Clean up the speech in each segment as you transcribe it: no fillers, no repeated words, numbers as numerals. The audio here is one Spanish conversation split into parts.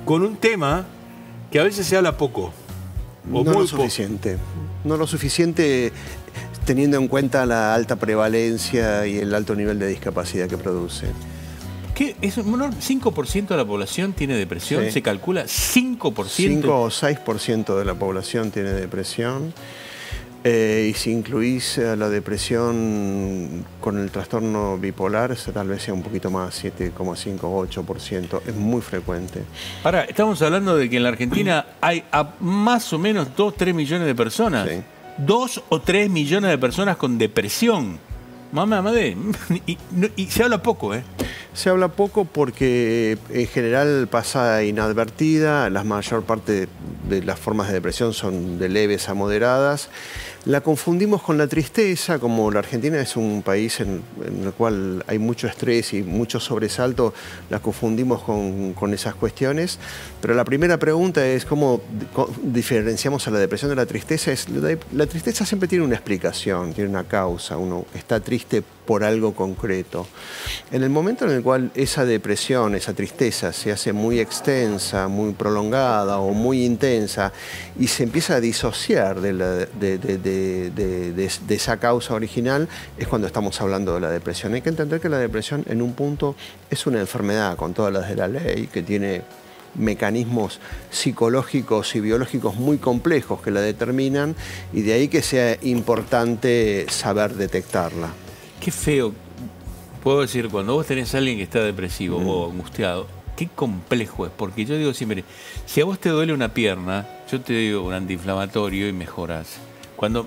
con un tema que a veces se habla poco. No lo suficiente. No lo suficiente teniendo en cuenta la alta prevalencia y el alto nivel de discapacidad que produce. ¿Qué? ¿Es un 5% de la población tiene depresión? Sí. ¿Se calcula 5%? 5 o 6% de la población tiene depresión. Y si incluís la depresión con el trastorno bipolar, tal vez sea un poquito más, 7,5 o 8%. Es muy frecuente. Ahora, estamos hablando de que en la Argentina hay más o menos 2 o 3 millones de personas. Sí. 2 o 3 millones de personas con depresión. Mamá, y se habla poco, ¿eh? Se habla poco porque en general pasa inadvertida. La mayor parte de las formas de depresión son de leves a moderadas. La confundimos con la tristeza, como la Argentina es un país en el cual hay mucho estrés y mucho sobresalto, la confundimos con esas cuestiones. Pero la primera pregunta es cómo diferenciamos a la depresión de la tristeza. La tristeza siempre tiene una explicación, tiene una causa, uno está triste por algo concreto. En el momento en el cual esa depresión, esa tristeza se hace muy extensa, muy prolongada o muy intensa y se empieza a disociar de esa causa original, es cuando estamos hablando de la depresión. Hay que entender que la depresión en un punto es una enfermedad con todas las de la ley, que tiene mecanismos psicológicos y biológicos muy complejos que la determinan, y de ahí que sea importante saber detectarla. Qué feo, puedo decir, cuando vos tenés a alguien que está depresivo o angustiado, qué complejo es, porque yo digo siempre, si a vos te duele una pierna, yo te digo un antiinflamatorio y mejoras. Cuando,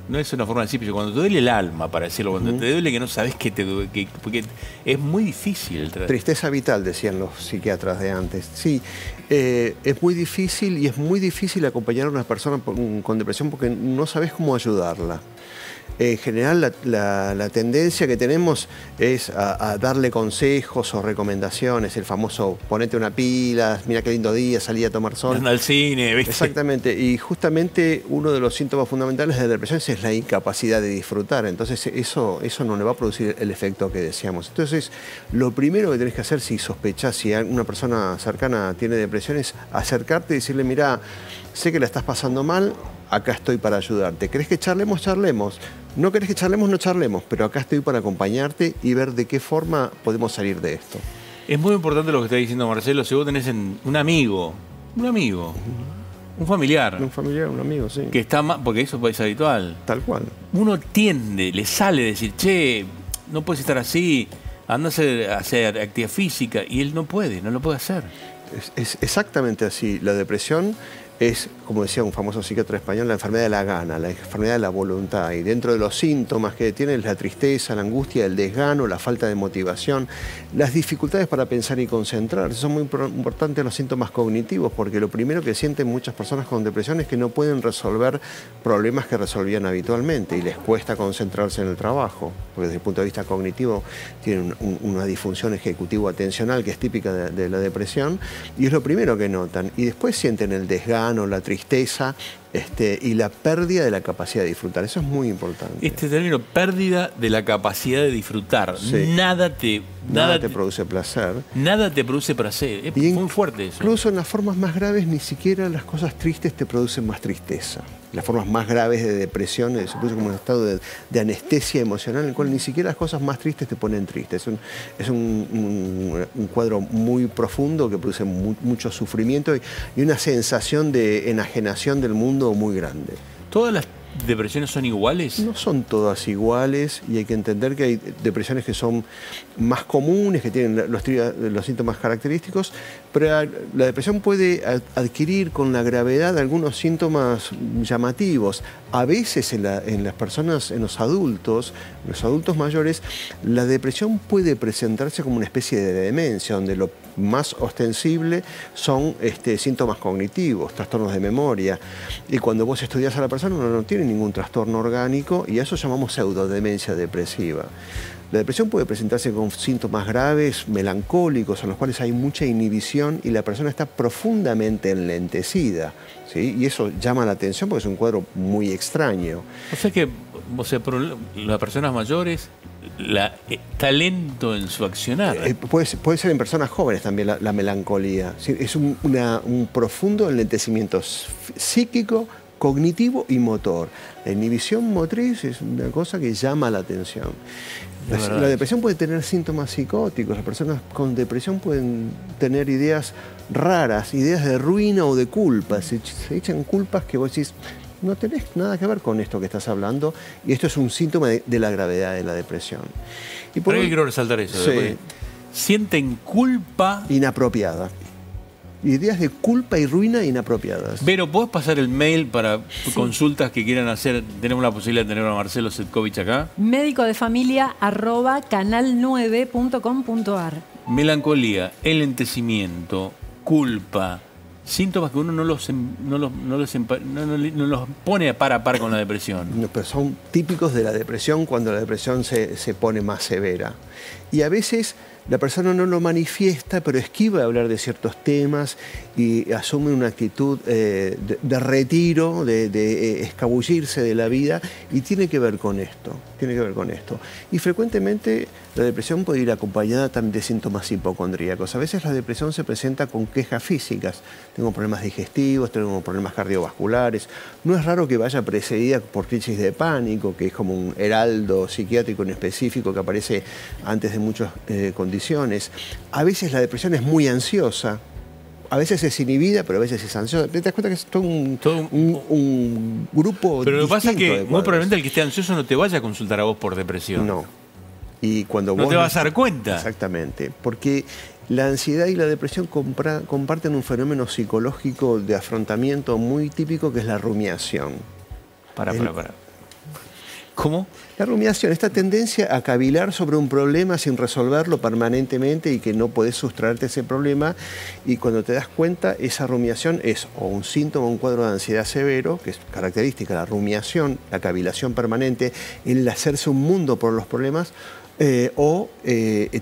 no es una forma de decir, pero cuando te duele el alma, para decirlo, cuando te duele que no sabes qué te duele, porque es muy difícil. Tristeza vital, decían los psiquiatras de antes. Sí, es muy difícil, y es muy difícil acompañar a una persona con depresión porque no sabes cómo ayudarla. En general la tendencia que tenemos es a darle consejos o recomendaciones, el famoso ponete una pila, mira qué lindo día, salí a tomar sol. Anda al cine, ¿viste? Exactamente, y justamente uno de los síntomas fundamentales de la depresión es la incapacidad de disfrutar, entonces eso no le va a producir el efecto que deseamos. Entonces, lo primero que tenés que hacer si sospechás, si una persona cercana tiene depresión, es acercarte y decirle, mirá, sé que la estás pasando mal, acá estoy para ayudarte. ¿Querés que charlemos? Charlemos. ¿No querés que charlemos? No charlemos. Pero acá estoy para acompañarte y ver de qué forma podemos salir de esto. Es muy importante lo que está diciendo Marcelo. Si vos tenés un amigo, un familiar. Un familiar, un amigo, sí. Que está mal, porque eso es habitual. Tal cual. Uno tiende, le sale decir, che, no puedes estar así, anda a hacer actividad física. Y él no lo puede hacer. Es exactamente así. La depresión es, como decía un famoso psiquiatra español, la enfermedad de la gana, la enfermedad de la voluntad. Y dentro de los síntomas que tiene es la tristeza, la angustia, el desgano, la falta de motivación, las dificultades para pensar y concentrarse. Son muy importantes los síntomas cognitivos, porque lo primero que sienten muchas personas con depresión es que no pueden resolver problemas que resolvían habitualmente y les cuesta concentrarse en el trabajo, porque desde el punto de vista cognitivo tienen una disfunción ejecutivo-atencional que es típica de la depresión, y es lo primero que notan. Y después sienten el desgano, la tristeza y la pérdida de la capacidad de disfrutar. Eso es muy importante. Este término, pérdida de la capacidad de disfrutar. Sí. Nada te produce placer. Nada te produce placer. Es muy fuerte eso. Incluso en las formas más graves, ni siquiera las cosas tristes te producen más tristeza. Las formas más graves de depresión se produce como un estado de anestesia emocional en el cual ni siquiera las cosas más tristes te ponen triste. Es un cuadro muy profundo que produce mucho sufrimiento y una sensación de enajenación del mundo muy grande. ¿Todas las depresiones son iguales? No son todas iguales, y hay que entender que hay depresiones que son más comunes, que tienen los síntomas característicos, pero la depresión puede adquirir con la gravedad algunos síntomas llamativos. A veces en las personas, en los adultos mayores, la depresión puede presentarse como una especie de demencia, donde lo más ostensible son síntomas cognitivos, trastornos de memoria. Y cuando vos estudias a la persona, no tiene ningún trastorno orgánico, y a eso llamamos pseudodemencia depresiva. La depresión puede presentarse con síntomas graves, melancólicos, en los cuales hay mucha inhibición y la persona está profundamente enlentecida, ¿sí? Y eso llama la atención porque es un cuadro muy extraño. O sea que las personas mayores talento en su accionar. Puede ser en personas jóvenes también la melancolía. Es un profundo enlentecimiento psíquico, cognitivo y motor. La inhibición motriz es una cosa que llama la atención. La depresión puede tener síntomas psicóticos. Las personas con depresión pueden tener ideas raras, ideas de ruina o de culpa. Se echan culpas que vos decís, no tenés nada que ver con esto que estás hablando, y esto es un síntoma de la gravedad de la depresión. Y por ahí quiero resaltar eso. Sí. Sienten culpa inapropiada. Ideas de culpa y ruina inapropiadas. Pero, ¿podés pasar el mail para consultas que quieran hacer? Tenemos la posibilidad de tener a Marcelo Setkovich acá. medicodefamilia@canal9.com.ar. Melancolía, enlentecimiento, culpa, síntomas que uno no los pone a par con la depresión. No, pero son típicos de la depresión cuando la depresión se pone más severa. Y a veces la persona no lo manifiesta, pero esquiva de hablar de ciertos temas y asume una actitud de retiro, de escabullirse de la vida, y tiene que ver con esto. Y frecuentemente la depresión puede ir acompañada también de síntomas hipocondríacos. A veces la depresión se presenta con quejas físicas. Tengo problemas digestivos, tengo problemas cardiovasculares. No es raro que vaya precedida por crisis de pánico, que es como un heraldo psiquiátrico en específico que aparece antes de muchas condiciones. A veces la depresión es muy ansiosa. A veces es inhibida, pero a veces es ansiosa. ¿Te das cuenta que es todo un grupo? Pero lo que pasa es que muy probablemente el que esté ansioso no te vaya a consultar a vos por depresión. No. Y cuando no te vas a dar cuenta. Exactamente. Porque la ansiedad y la depresión comparten un fenómeno psicológico de afrontamiento muy típico, que es la rumiación. Para. ¿Cómo? La rumiación, esta tendencia a cavilar sobre un problema sin resolverlo permanentemente y que no podés sustraerte a ese problema, y cuando te das cuenta, esa rumiación es o un síntoma, un cuadro de ansiedad severo, que es característica de la rumiación, la cavilación permanente, el hacerse un mundo por los problemas, o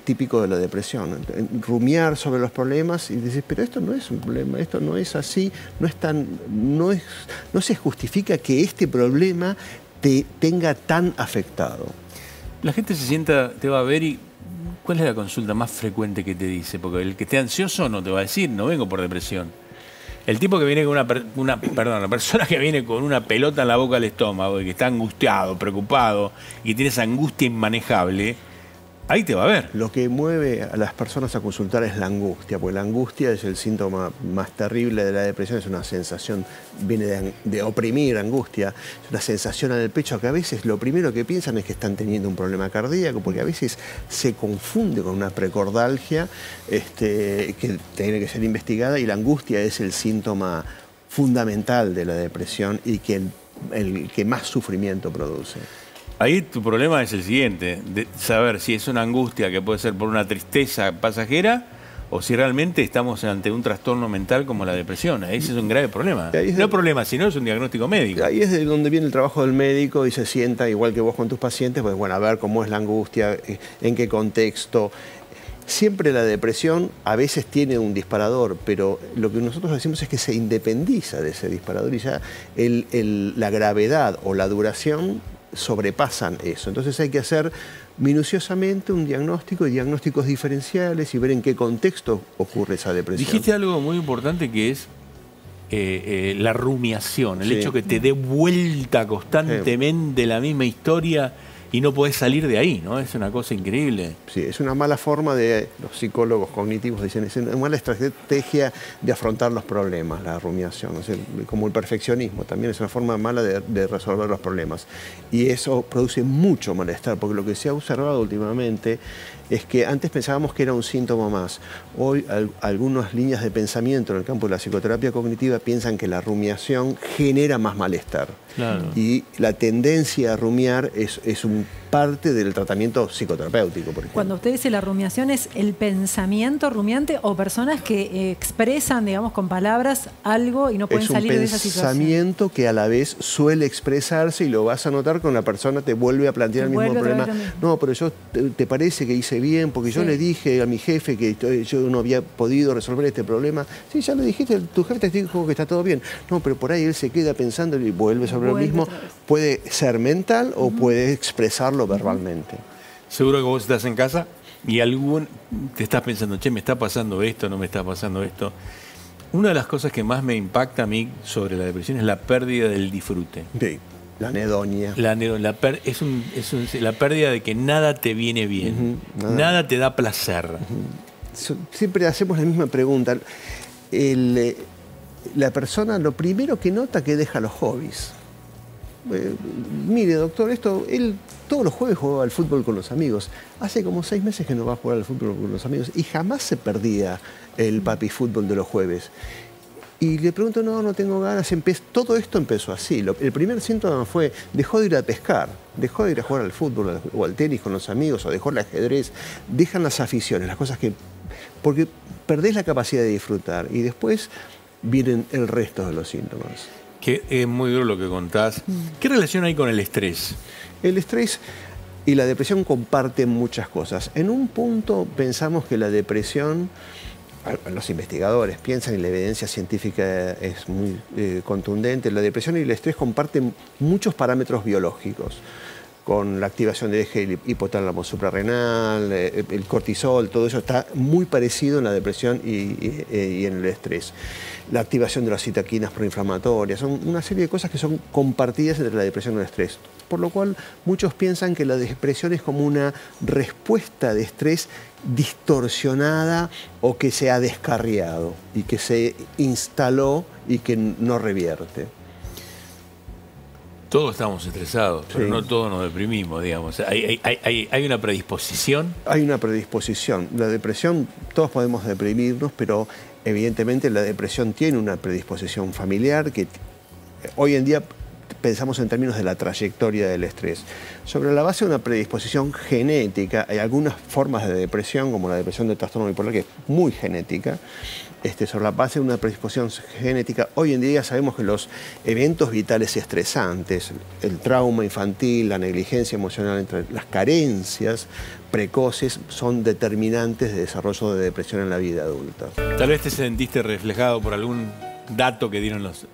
típico de la depresión, rumiar sobre los problemas y decir, pero esto no es un problema, esto no es así, no se justifica que este problema te tenga tan afectado. La gente se sienta, te va a ver y ¿cuál es la consulta más frecuente que te dice? Porque el que esté ansioso no te va a decir, no vengo por depresión. El tipo que viene con la persona que viene con una pelota en la boca del estómago y que está angustiado, preocupado y tiene esa angustia inmanejable, ahí te va a ver. Lo que mueve a las personas a consultar es la angustia, porque la angustia es el síntoma más terrible de la depresión, es una sensación, viene de oprimir, angustia, es una sensación en el pecho que a veces lo primero que piensan es que están teniendo un problema cardíaco, porque a veces se confunde con una precordalgia que tiene que ser investigada, y la angustia es el síntoma fundamental de la depresión y que el que más sufrimiento produce. Ahí tu problema es el siguiente, de saber si es una angustia que puede ser por una tristeza pasajera o si realmente estamos ante un trastorno mental como la depresión. Ese es un grave problema. No problema, sino es un diagnóstico médico. Ahí es de donde viene el trabajo del médico, y se sienta igual que vos con tus pacientes, pues bueno, a ver cómo es la angustia, en qué contexto. Siempre la depresión a veces tiene un disparador, pero lo que nosotros decimos es que se independiza de ese disparador, y ya la gravedad o la duración sobrepasan eso. Entonces hay que hacer minuciosamente un diagnóstico y diagnósticos diferenciales y ver en qué contexto ocurre esa depresión. Dijiste algo muy importante que es la rumiación, el hecho que te dé vuelta constantemente la misma historia y no podés salir de ahí, ¿no? Es una cosa increíble. Sí, es una mala forma los psicólogos cognitivos dicen, es una mala estrategia de afrontar los problemas, la rumiación. O sea, como el perfeccionismo, también es una forma mala de resolver los problemas. Y eso produce mucho malestar, porque lo que se ha observado últimamente es que antes pensábamos que era un síntoma más. Hoy algunas líneas de pensamiento en el campo de la psicoterapia cognitiva piensan que la rumiación genera más malestar. Claro. Y la tendencia a rumiar es un parte del tratamiento psicoterapéutico, por ejemplo. Cuando usted dice la rumiación, ¿es el pensamiento rumiante o personas que expresan, digamos, con palabras algo y no pueden salir de esa situación? Es un pensamiento que a la vez suele expresarse, y lo vas a notar cuando la persona te vuelve a plantear el mismo problema. No, pero ¿te parece que hice bien? Porque yo le dije a mi jefe que yo no había podido resolver este problema. Sí, ya lo dijiste, tu jefe te dijo que está todo bien. No, pero por ahí él se queda pensando y vuelve sobre lo mismo. Puede ser mental o puede expresarlo verbalmente. Seguro que vos estás en casa y te estás pensando, che, me está pasando esto, no me está pasando esto. Una de las cosas que más me impacta a mí sobre la depresión es la pérdida del disfrute. Sí, la anedonia. La pérdida de que nada te viene bien, nada te da placer. Siempre hacemos la misma pregunta. La persona lo primero que nota que deja los hobbies. Mire, doctor, él todos los jueves jugaba al fútbol con los amigos. Hace como 6 meses que no va a jugar al fútbol con los amigos y jamás se perdía el papi fútbol de los jueves. Y le pregunto, no tengo ganas. Todo esto empezó así. El primer síntoma fue, dejó de ir a pescar, dejó de ir a jugar al fútbol o al tenis con los amigos, o dejó el ajedrez. Dejan las aficiones, las cosas que... Porque perdés la capacidad de disfrutar y después vienen el resto de los síntomas. Que es muy duro lo que contás. ¿Qué relación hay con el estrés? El estrés y la depresión comparten muchas cosas. En un punto pensamos que la depresión, los investigadores piensan y la evidencia científica es muy contundente, la depresión y el estrés comparten muchos parámetros biológicos, con la activación del eje hipotálamo suprarrenal, el cortisol, todo eso está muy parecido en la depresión y en el estrés. La activación de las citoquinas proinflamatorias, son una serie de cosas que son compartidas entre la depresión y el estrés. Por lo cual muchos piensan que la depresión es como una respuesta de estrés distorsionada o que se ha descarriado y que se instaló y que no revierte. Todos estamos estresados, pero no todos nos deprimimos, digamos. ¿Hay una predisposición? Hay una predisposición. La depresión, todos podemos deprimirnos, pero evidentemente la depresión tiene una predisposición familiar que hoy en día pensamos en términos de la trayectoria del estrés. Sobre la base de una predisposición genética, hay algunas formas de depresión, como la depresión del trastorno bipolar, que es muy genética. Sobre la base de una predisposición genética, hoy en día sabemos que los eventos vitales estresantes, el trauma infantil, la negligencia emocional, entre las carencias precoces, son determinantes de desarrollo de depresión en la vida adulta. Tal vez te sentiste reflejado por algún dato que dieron los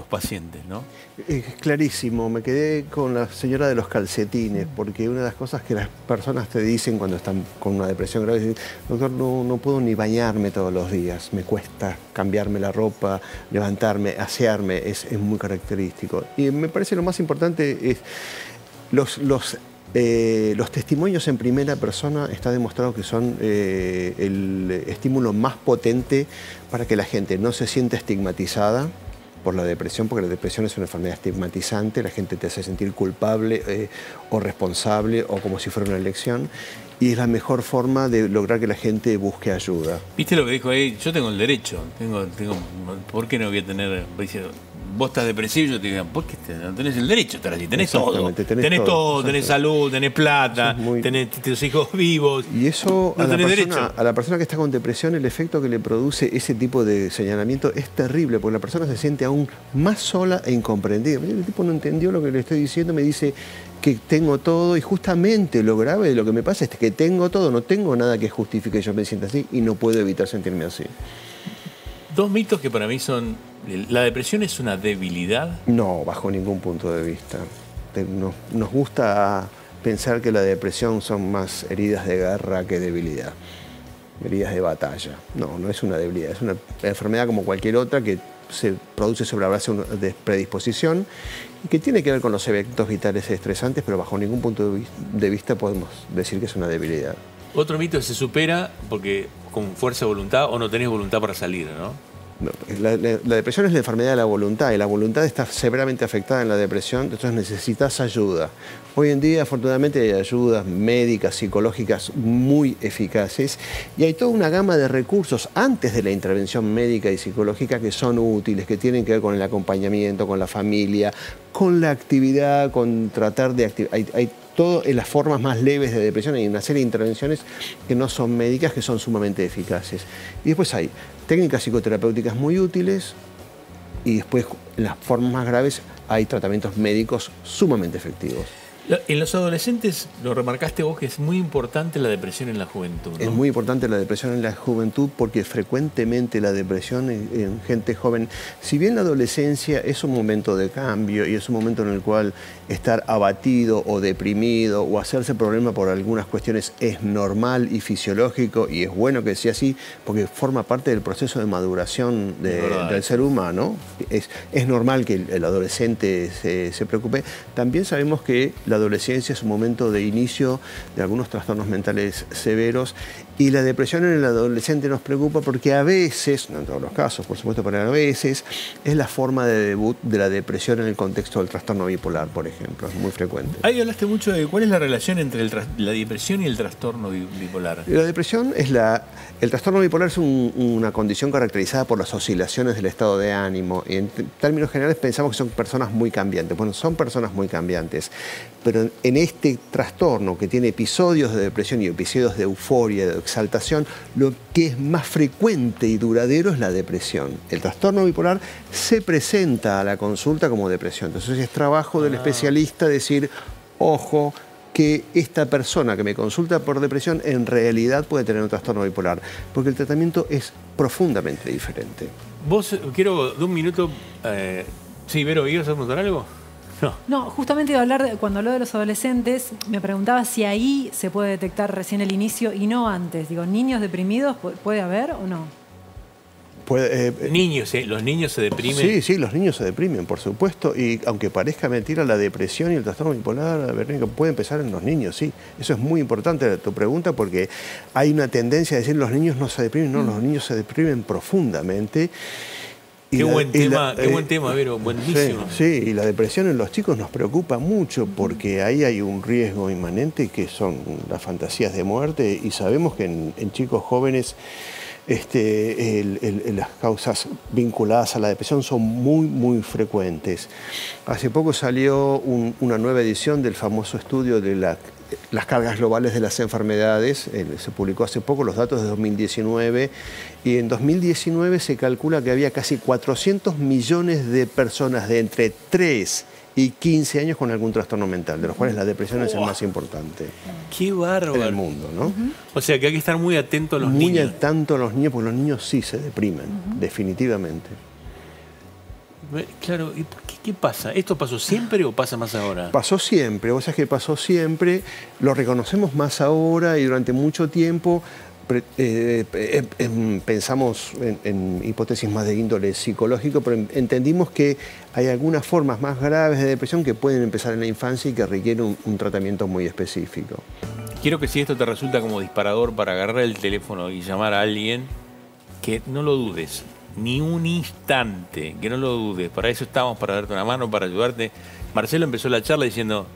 pacientes, ¿no? Es clarísimo, me quedé con la señora de los calcetines, porque una de las cosas que las personas te dicen cuando están con una depresión grave es, doctor, no puedo ni bañarme todos los días, me cuesta cambiarme la ropa, levantarme, asearme, es muy característico. Y me parece lo más importante es los testimonios en primera persona. Está demostrado que son el estímulo más potente para que la gente no se sienta estigmatizada por la depresión, porque la depresión es una enfermedad estigmatizante, la gente te hace sentir culpable o responsable o como si fuera una elección, y es la mejor forma de lograr que la gente busque ayuda. ¿Viste lo que dijo ahí? Yo tengo el derecho, ¿por qué no voy a tener? Vos estás depresivo y yo te digo, ¿por qué no tenés el derecho a estar así? Tenés todo. Tenés todo, tenés salud, tenés plata, tenés tus hijos vivos. Y eso no a la persona que está con depresión, el efecto que le produce ese tipo de señalamiento es terrible, porque la persona se siente aún más sola e incomprendida. El tipo no entendió lo que le estoy diciendo, me dice que tengo todo, y justamente lo grave de lo que me pasa es que tengo todo, no tengo nada que justifique que yo me sienta así y no puedo evitar sentirme así. Dos mitos que para mí son: ¿la depresión es una debilidad? No, bajo ningún punto de vista. Nos gusta pensar que la depresión son más heridas de guerra que debilidad, heridas de batalla. No es una debilidad, es una enfermedad como cualquier otra que se produce sobre la base de predisposición y que tiene que ver con los eventos vitales estresantes, pero bajo ningún punto de vista podemos decir que es una debilidad. Otro mito es: se supera porque con fuerza de voluntad o no tenés voluntad para salir, ¿no? No, la depresión es la enfermedad de la voluntad y la voluntad está severamente afectada en la depresión, entonces necesitas ayuda. Hoy en día, afortunadamente, hay ayudas médicas, psicológicas muy eficaces y hay toda una gama de recursos antes de la intervención médica y psicológica que son útiles, que tienen que ver con el acompañamiento, con la familia, con la actividad, con tratar de activar. Hay todo en las formas más leves de depresión, hay una serie de intervenciones que no son médicas, que son sumamente eficaces. Y después hay técnicas psicoterapéuticas muy útiles y después en las formas más graves hay tratamientos médicos sumamente efectivos. En los adolescentes, lo remarcaste vos, que es muy importante la depresión en la juventud, ¿no? Es muy importante la depresión en la juventud porque frecuentemente la depresión en gente joven, si bien la adolescencia es un momento de cambio y es un momento en el cual estar abatido o deprimido o hacerse problema por algunas cuestiones es normal y fisiológico, y es bueno que sea así porque forma parte del proceso de maduración del ser humano. Es normal que el adolescente se preocupe. También sabemos que la adolescencia es un momento de inicio de algunos trastornos mentales severos, y la depresión en el adolescente nos preocupa porque a veces, no en todos los casos por supuesto, pero a veces es la forma de debut de la depresión en el contexto del trastorno bipolar, por ejemplo. Es muy frecuente. Ahí hablaste mucho de cuál es la relación entre la depresión y el trastorno bipolar. La depresión es el trastorno bipolar es una condición caracterizada por las oscilaciones del estado de ánimo. Y en términos generales pensamos que son personas muy cambiantes. Bueno, son personas muy cambiantes, pero en este trastorno que tiene episodios de depresión y episodios de euforia, de exaltación, lo que es más frecuente y duradero es la depresión. El trastorno bipolar se presenta a la consulta como depresión. Entonces es trabajo del especialista decir, ojo, que esta persona que me consulta por depresión en realidad puede tener un trastorno bipolar, porque el tratamiento es profundamente diferente. Vos, quiero de un minuto... sí, Vero, ¿ibas a preguntar algo? No, justamente iba a hablar, cuando habló de los adolescentes, me preguntaba si ahí se puede detectar recién el inicio y no antes. Digo, ¿niños deprimidos puede haber o no? Niños, los niños se deprimen. Sí, los niños se deprimen, por supuesto, y aunque parezca mentira, la depresión y el trastorno bipolar, Verónica, puede empezar en los niños, sí. Eso es muy importante tu pregunta, porque hay una tendencia a decir los niños no se deprimen, no, los niños se deprimen profundamente. Qué buen tema, Vero, buenísimo. Sí, y la depresión en los chicos nos preocupa mucho porque ahí hay un riesgo inmanente que son las fantasías de muerte, y sabemos que en chicos jóvenes las causas vinculadas a la depresión son muy frecuentes. Hace poco salió una nueva edición del famoso estudio de las cargas globales de las enfermedades. Se publicó hace poco los datos de 2019, y en 2019 se calcula que había casi 400 millones de personas de entre 3 y 15 años con algún trastorno mental, de los cuales la depresión es el más importante. ¡Qué bárbaro! En el mundo, ¿no? O sea que hay que estar muy atento a los niños. Muy atento a los niños, porque los niños sí se deprimen, definitivamente. Claro, ¿y qué pasa? ¿Esto pasó siempre o pasa más ahora? Pasó siempre, vos sabés que pasó siempre, lo reconocemos más ahora, y durante mucho tiempo pensamos en hipótesis más de índole psicológico, pero entendimos que hay algunas formas más graves de depresión que pueden empezar en la infancia y que requieren un tratamiento muy específico. Quiero que, si esto te resulta como disparador para agarrar el teléfono y llamar a alguien, que no lo dudes, ni un instante, que no lo dudes. Para eso estamos, para darte una mano, para ayudarte. Marcelo empezó la charla diciendo,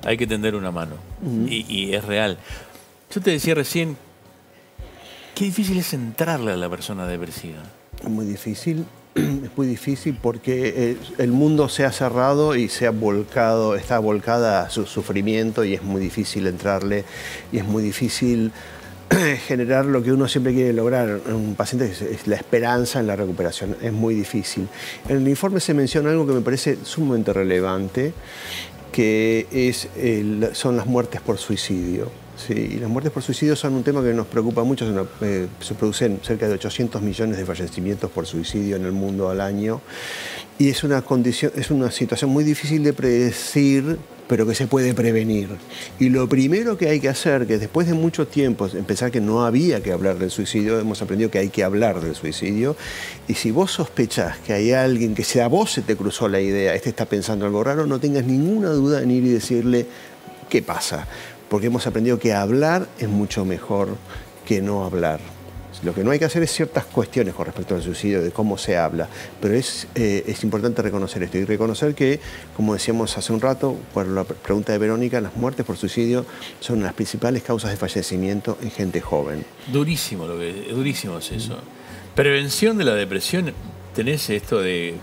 hay que tender una mano. Y es real. Yo te decía recién, qué difícil es entrarle a la persona depresiva. Es muy difícil porque el mundo se ha cerrado y se ha volcado, está volcada a su sufrimiento, y es muy difícil entrarle, y es muy difícil generar lo que uno siempre quiere lograr en un paciente, es la esperanza en la recuperación. Es muy difícil. En el informe se menciona algo que me parece sumamente relevante, que son las muertes por suicidio. Sí, y las muertes por suicidio son un tema que nos preocupa mucho. Se producen cerca de 800 millones de fallecimientos por suicidio en el mundo al año, y es una situación muy difícil de predecir, pero que se puede prevenir. Y lo primero que hay que hacer, que después de mucho tiempo pensar que no había que hablar del suicidio, hemos aprendido que hay que hablar del suicidio. Y si vos sospechás que hay alguien que, si a vos se te cruzó la idea, está pensando algo raro, no tengas ninguna duda en ir y decirle qué pasa, porque hemos aprendido que hablar es mucho mejor que no hablar. Lo que no hay que hacer es ciertas cuestiones con respecto al suicidio, de cómo se habla, pero es importante reconocer esto, y reconocer que, como decíamos hace un rato, por la pregunta de Verónica, las muertes por suicidio son las principales causas de fallecimiento en gente joven. Durísimo durísimo es eso. Prevención de la depresión, ¿tenés esto de...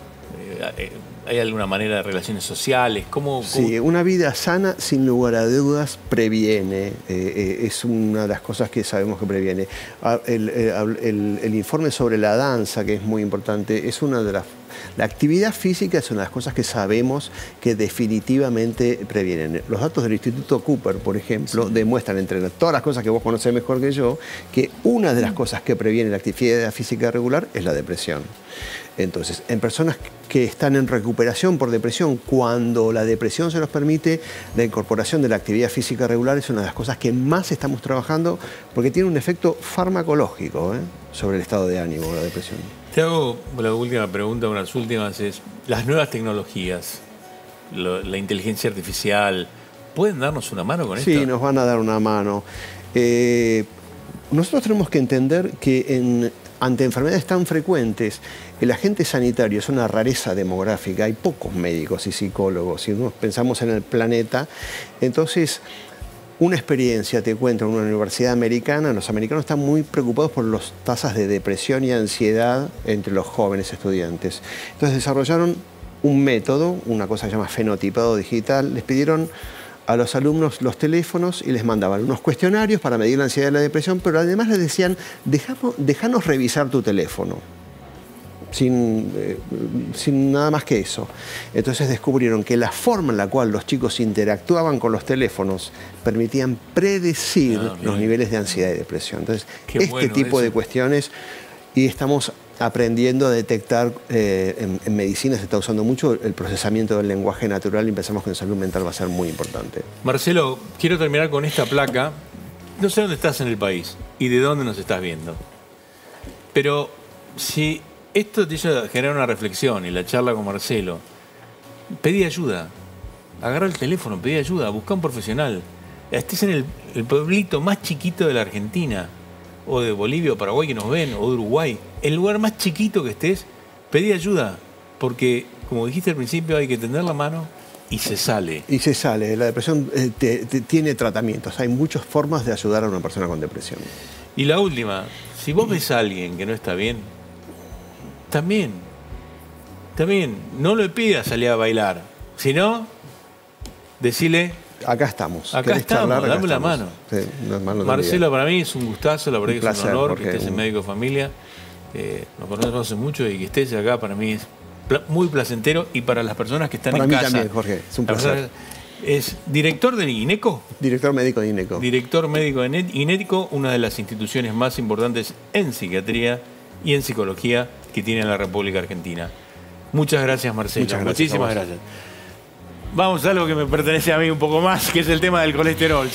¿hay alguna manera de relaciones sociales? Sí, una vida sana, sin lugar a dudas, previene. Es una de las cosas que sabemos que previene. El informe sobre la danza, que es muy importante, es una de las La actividad física es una de las cosas que sabemos que definitivamente previenen. Los datos del Instituto Cooper, por ejemplo, demuestran, entre todas las cosas que vos conocés mejor que yo, que una de las cosas que previene la actividad física regular es la depresión. Entonces, en personas que están en recuperación por depresión, cuando la depresión se los permite, la incorporación de la actividad física regular es una de las cosas que más estamos trabajando porque tiene un efecto farmacológico sobre el estado de ánimo, la depresión. Te hago la última pregunta, unas últimas, es las nuevas tecnologías, la inteligencia artificial, ¿pueden darnos una mano con esto? Sí, nos van a dar una mano. Nosotros tenemos que entender que ante enfermedades tan frecuentes, el agente sanitario es una rareza demográfica, hay pocos médicos y psicólogos, si nos pensamos en el planeta, entonces una experiencia, te cuento, en una universidad americana, los americanos están muy preocupados por las tasas de depresión y ansiedad entre los jóvenes estudiantes. Entonces desarrollaron un método, una cosa que se llama fenotipado digital, les pidieron a los alumnos los teléfonos y les mandaban unos cuestionarios para medir la ansiedad y la depresión, pero además les decían, déjanos revisar tu teléfono, sin nada más que eso. Entonces descubrieron que la forma en la cual los chicos interactuaban con los teléfonos permitían predecir los niveles de ansiedad y depresión. Entonces, este tipo de cuestiones, y estamos aprendiendo a detectar, en medicina se está usando mucho el procesamiento del lenguaje natural y pensamos que en salud mental va a ser muy importante. Marcelo, quiero terminar con esta placa. No sé dónde estás en el país y de dónde nos estás viendo, pero si esto te hizo generar una reflexión y la charla con Marcelo, pedí ayuda, agarra el teléfono, pedí ayuda, busca un profesional. Estés en el pueblito más chiquito de la Argentina, o de Bolivia o Paraguay que nos ven, o de Uruguay, el lugar más chiquito que estés, pedí ayuda, porque como dijiste al principio hay que tender la mano y se sale. Y se sale, la depresión tiene tratamientos, hay muchas formas de ayudar a una persona con depresión. Y la última, si vos ves a alguien que no está bien, también, no le pidas salir a bailar, sino decirle... Acá estamos. Acá estamos, dame la mano. Sí, Marcelo, para mí es un gustazo, la verdad que es un honor Jorge, que estés en Médico de Familia. Nos conocemos hace mucho y que estés acá para mí es muy placentero, y para las personas que están en casa. Para mí también, Jorge, es un placer. Es director de INECO. Director médico de INECO. Director médico de INECO, una de las instituciones más importantes en psiquiatría y en psicología que tiene la República Argentina. Muchas gracias, Marcelo. Muchas gracias. Muchísimas gracias. Vamos a algo que me pertenece a mí un poco más, que es el tema del colesterol.